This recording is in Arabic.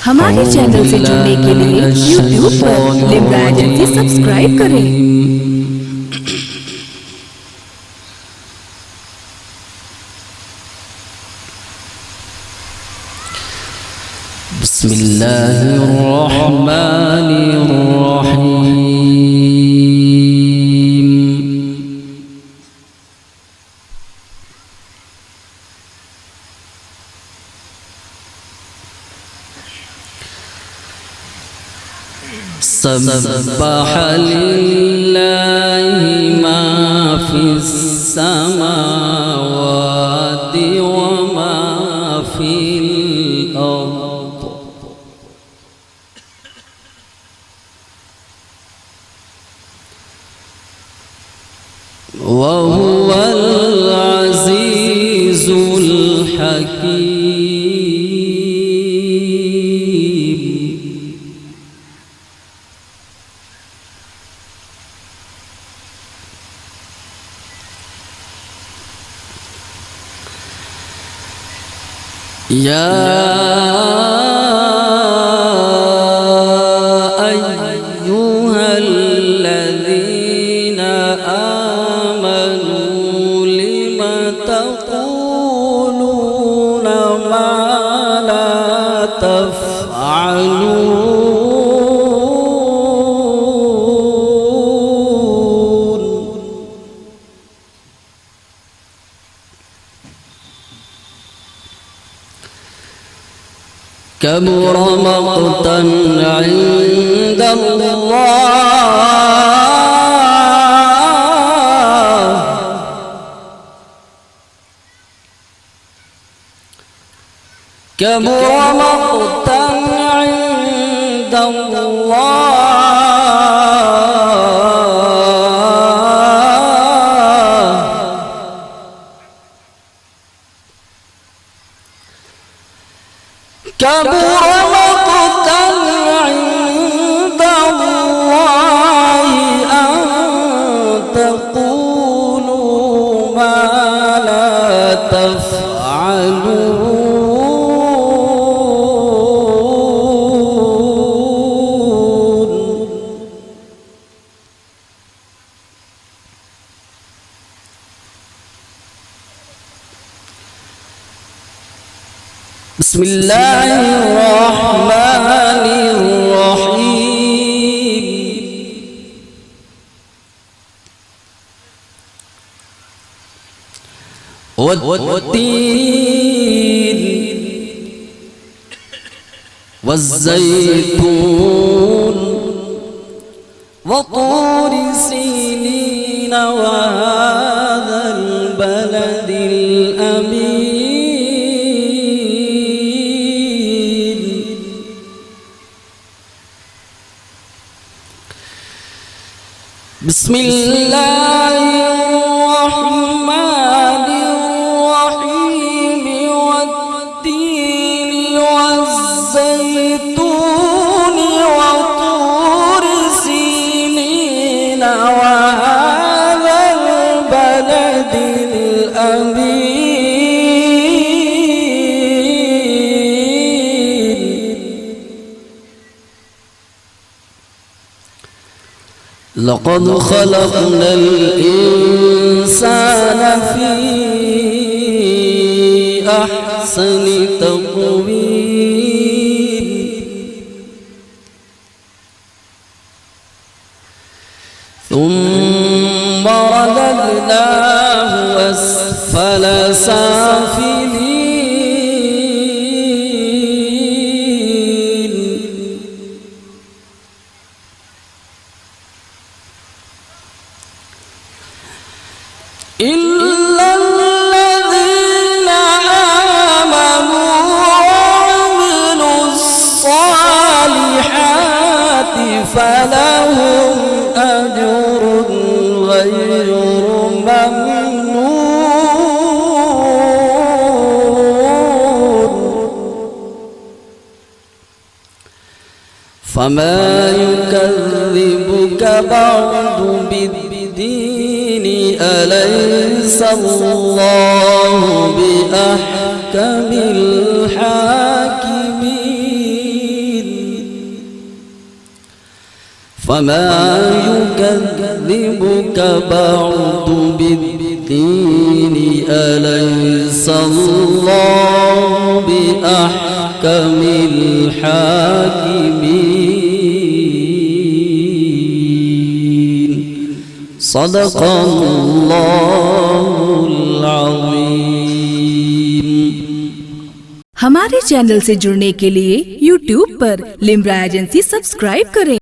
हमारे चैनल से जुड़ने के लिए YouTube पर लिम्रा एजेंसी सब्सक्राइब करें। सब्बह लिल्लाहि मा फिस समावाति व मा फिल अर्द व हुवल अज़ीज़ुल हकीम। या अय्युहल्लज़ीना आमनू लिम तक़ूलूना मा ला तफ़अलून। كبر مقتا عند الله كبر مقتا عند الله كبر مقتا عند الله أن تقولوا ما لا تفعلون. بسم الله الرحمن الرحيم. والتين والزيتون وطور سينين وهذا البلد الأمين. بسم الله الرحمن الرحيم. والتين والزيتون وطور سينين وهذا البلد الأمين. لقد خلقنا الإنسان في أحسن تقويم ثم رددناه أسفل سافلين. إلا الذين آمنوا وعملوا الصالحات فلهم أجر غير ممنون. فما يكذبك بعد بالدين أليس الله بأحكم الحاكمين. فما يكذبك بعد بالدين أليس الله بأحكم الحاكمين صدق الله العظيم। हमारे चैनल से जुड़ने के लिए YouTube पर लिम्रा एजेंसी सब्सक्राइब करें।